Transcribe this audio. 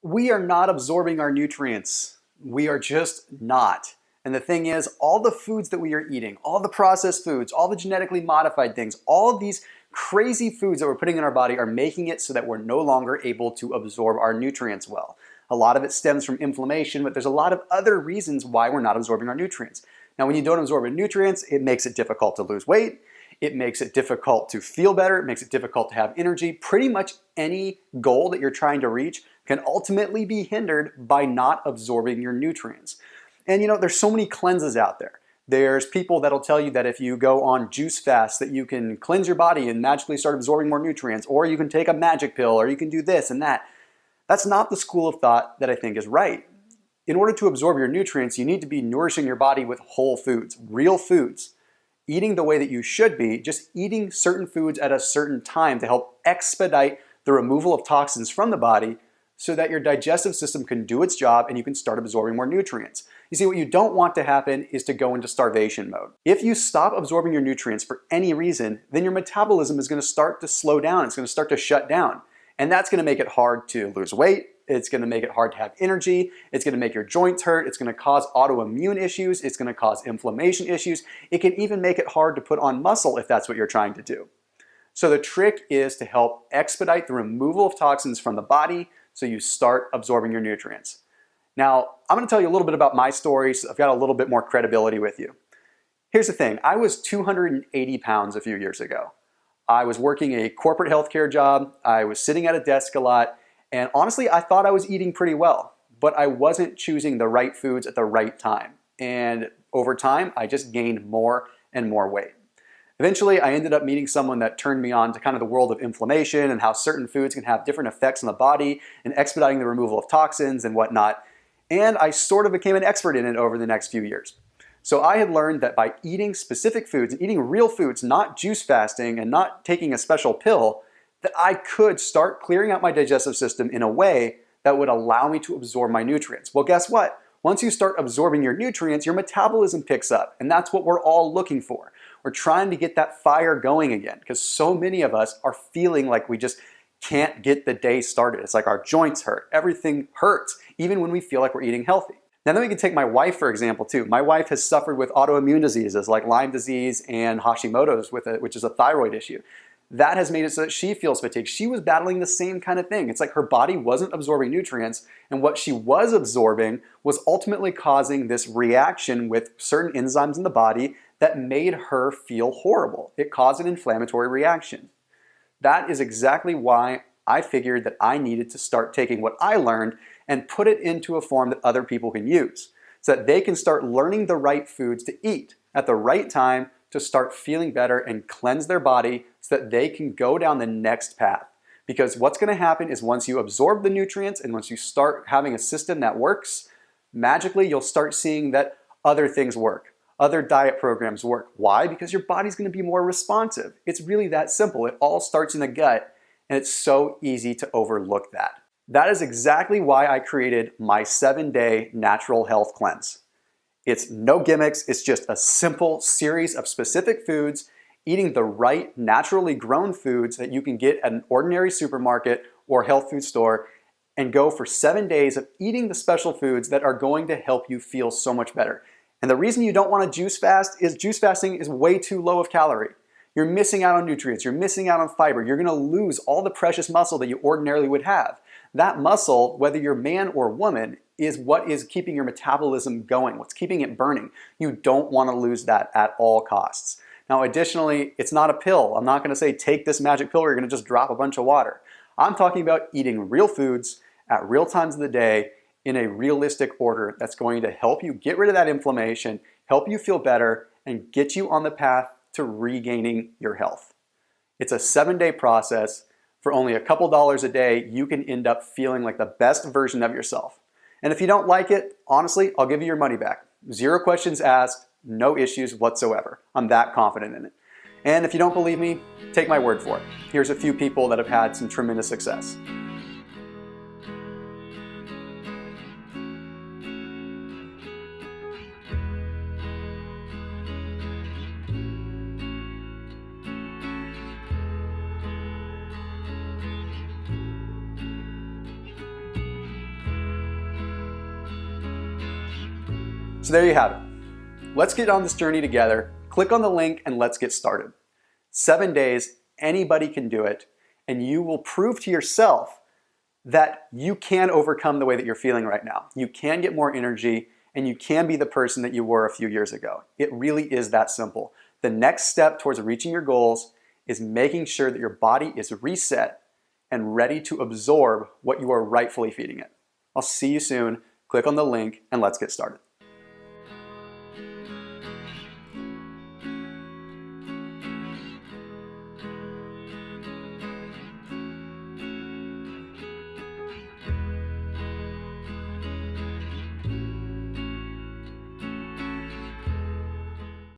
We are not absorbing our nutrients. We are just not. And the thing is, all the foods that we are eating, all the processed foods, all the genetically modified things, all of these crazy foods that we're putting in our body are making it so that we're no longer able to absorb our nutrients well. A lot of it stems from inflammation, but there's a lot of other reasons why we're not absorbing our nutrients. Now, when you don't absorb nutrients, it makes it difficult to lose weight. It makes it difficult to feel better. It makes it difficult to have energy. Pretty much any goal that you're trying to reach can ultimately be hindered by not absorbing your nutrients. And there's so many cleanses out there. There's people that'll tell you that if you go on juice fasts that you can cleanse your body and magically start absorbing more nutrients, or you can take a magic pill, or you can do this and that. That's not the school of thought that I think is right. In order to absorb your nutrients, you need to be nourishing your body with whole foods, real foods. Eating the way that you should be, just eating certain foods at a certain time to help expedite the removal of toxins from the body so that your digestive system can do its job and you can start absorbing more nutrients. You see, what you don't want to happen is to go into starvation mode. If you stop absorbing your nutrients for any reason, then your metabolism is going to start to slow down. It's going to start to shut down. And that's going to make it hard to lose weight. It's going to make it hard to have energy. It's going to make your joints hurt. It's going to cause autoimmune issues. It's going to cause inflammation issues. It can even make it hard to put on muscle if that's what you're trying to do. So the trick is to help expedite the removal of toxins from the body so you start absorbing your nutrients. Now, I'm going to tell you a little bit about my story so I've got a little bit more credibility with you. Here's the thing. I was 280 pounds a few years ago. I was working a corporate healthcare job. I was sitting at a desk a lot. And honestly, I thought I was eating pretty well, but I wasn't choosing the right foods at the right time. And over time, I just gained more and more weight. Eventually, I ended up meeting someone that turned me on to kind of the world of inflammation and how certain foods can have different effects on the body and expediting the removal of toxins and whatnot. And I sort of became an expert in it over the next few years. So I had learned that by eating specific foods and eating real foods, not juice fasting and not taking a special pill, that I could start clearing out my digestive system in a way that would allow me to absorb my nutrients. Well, guess what? Once you start absorbing your nutrients, your metabolism picks up, and that's what we're all looking for. We're trying to get that fire going again because so many of us are feeling like we just can't get the day started. It's like our joints hurt. Everything hurts, even when we feel like we're eating healthy. Now then we can take my wife, for example, too. My wife has suffered with autoimmune diseases like Lyme disease and Hashimoto's, which is a thyroid issue. That has made it so that she feels fatigued. She was battling the same kind of thing. It's like her body wasn't absorbing nutrients, and what she was absorbing was ultimately causing this reaction with certain enzymes in the body that made her feel horrible. It caused an inflammatory reaction. That is exactly why I figured that I needed to start taking what I learned and put it into a form that other people can use so that they can start learning the right foods to eat at the right time to start feeling better and cleanse their body so that they can go down the next path. Because what's going to happen is once you absorb the nutrients and once you start having a system that works, magically you'll start seeing that other things work. Other diet programs work. Why? Because your body's going to be more responsive. It's really that simple. It all starts in the gut, and it's so easy to overlook that. That is exactly why I created my 7-day natural health cleanse. It's no gimmicks. It's just a simple series of specific foods, eating the right naturally grown foods that you can get at an ordinary supermarket or health food store, and go for 7 days of eating the special foods that are going to help you feel so much better. And the reason you don't want to juice fast is juice fasting is way too low of calorie. You're missing out on nutrients. You're missing out on fiber. You're going to lose all the precious muscle that you ordinarily would have. That muscle, whether you're man or woman, is what is keeping your metabolism going, what's keeping it burning. You don't want to lose that at all costs. Now, additionally, it's not a pill. I'm not going to say take this magic pill or you're going to just drop a bunch of water. I'm talking about eating real foods at real times of the day in a realistic order that's going to help you get rid of that inflammation, help you feel better, and get you on the path to regaining your health. It's a 7-day process. For only a couple dollars a day, you can end up feeling like the best version of yourself. And if you don't like it, honestly, I'll give you your money back. 0 questions asked, no issues whatsoever. I'm that confident in it. And if you don't believe me, take my word for it. Here's a few people that have had some tremendous success. So there you have it. Let's get on this journey together. Click on the link and let's get started. 7 days, anybody can do it, and you will prove to yourself that you can overcome the way that you're feeling right now. You can get more energy, and you can be the person that you were a few years ago. It really is that simple. The next step towards reaching your goals is making sure that your body is reset and ready to absorb what you are rightfully feeding it. I'll see you soon. Click on the link and let's get started.